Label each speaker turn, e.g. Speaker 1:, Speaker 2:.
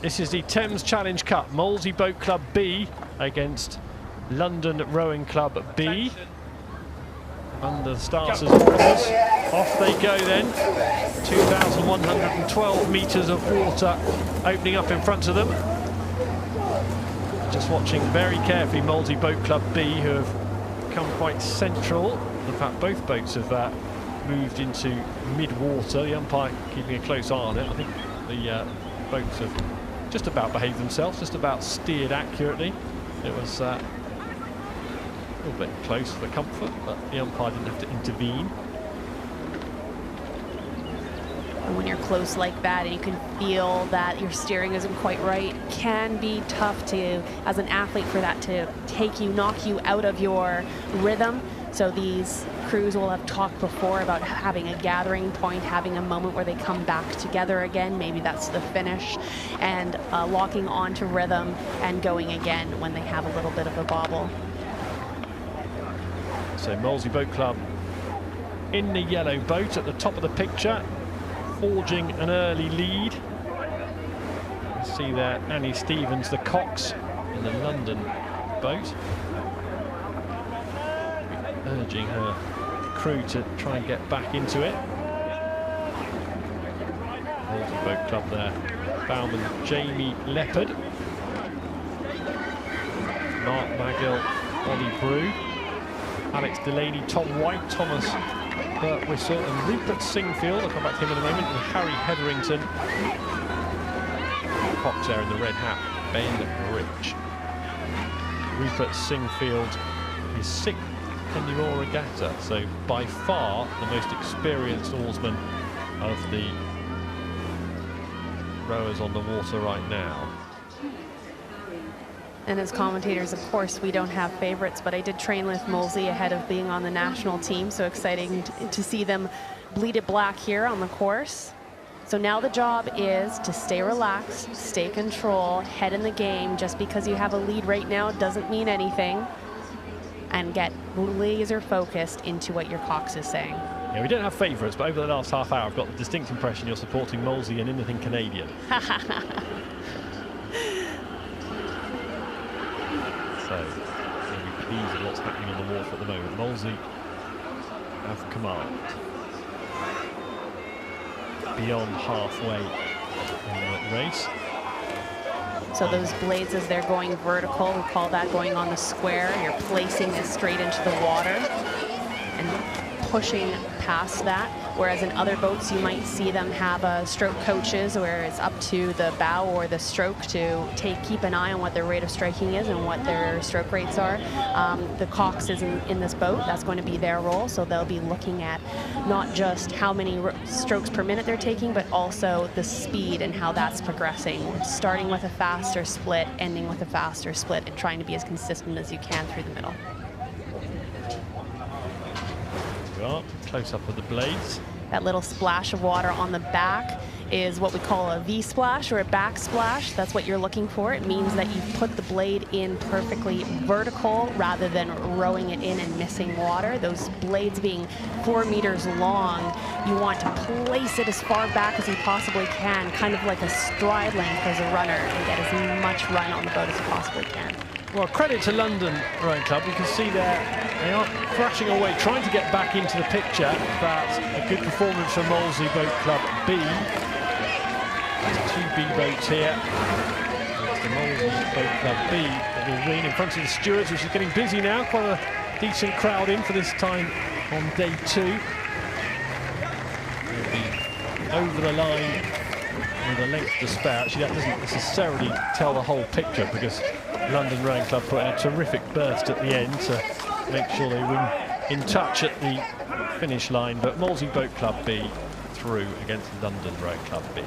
Speaker 1: This is the Thames Challenge Cup, Molesey Boat Club B against London Rowing Club B. Under the starters' orders, off they go then. 2,112 metres of water opening up in front of them. Just watching very carefully Molesey Boat Club B, who have come quite central. In fact, both boats have moved into mid-water. The umpire keeping a close eye on it. I think the boats have just about behaved themselves, just about steered accurately. It was a little bit close for comfort, but the umpire didn't have to intervene.
Speaker 2: And when you're close like that and you can feel that your steering isn't quite right, it can be tough to, as an athlete, for that to knock you out of your rhythm. So these crews will have talked before about having a gathering point, having a moment where they come back together again. Maybe that's the finish, and locking onto rhythm and going again when they have a little bit of a bobble.
Speaker 1: So Molesey Boat Club in the yellow boat at the top of the picture, forging an early lead. You see there Annie Stevens, the cox in the London boat, urging her crew to try and get back into it. Molesey Boat Club there, bowman Jamie Leopard, Mark Magill, Ollie Brew, Alex Delaney, Tom White, Thomas Burtwhistle and Rupert Singfield. I'll come back to him in a moment, and Harry Hetherington. Cox there in the red hat, Ben Rich. Rupert Singfield, his 6th Henley Royal Regatta, so by far the most experienced oarsman of the rowers on the water right now.
Speaker 2: And as commentators, of course, we don't have favorites, but I did train with Molesey ahead of being on the national team, so exciting to see them bleed it black here on the course. So now the job is to stay relaxed, stay controlled, head in the game. Just because you have a lead right now doesn't mean anything, and get laser focused into what your cox is saying.
Speaker 1: Yeah, we don't have favourites, but over the last half hour I've got the distinct impression you're supporting Molesey and anything Canadian. So, maybe pleased with what's happening on the wharf at the moment. Molesey have command. Beyond halfway in the race.
Speaker 2: So those blades, as they're going vertical, we call that going on the square. You're placing it straight into the water and pushing past that. Whereas in other boats, you might see them have stroke coaches where it's up to the bow or the stroke to keep an eye on what their rate of striking is and what their stroke rates are. The cox is in this boat. That's going to be their role. So they'll be looking at not just how many strokes per minute they're taking, but also the speed and how that's progressing. Starting with a faster split, ending with a faster split, and trying to be as consistent as you can through the middle.
Speaker 1: Close up of the blades.
Speaker 2: That little splash of water on the back is what we call a V-splash or a back splash. That's what you're looking for. It means that you put the blade in perfectly vertical rather than rowing it in and missing water. Those blades being 4 meters long, you want to place it as far back as you possibly can, kind of like a stride length as a runner, and get as much run on the boat as you possibly can.
Speaker 1: Well, credit to London Rowing Club. You can see there they are thrashing away, trying to get back into the picture, but a good performance from Molesey Boat Club B. There's 2 B boats here. It's the Molesey Boat Club B that will win in front of the stewards, which is getting busy now. Quite a decent crowd in for this time on day 2. They'll be over the line with a length to spare. Actually, that doesn't necessarily tell the whole picture, because London Rowing Club put in a terrific burst at the end to make sure they win in touch at the finish line. But Molesey Boat Club B through against London Rowing Club B.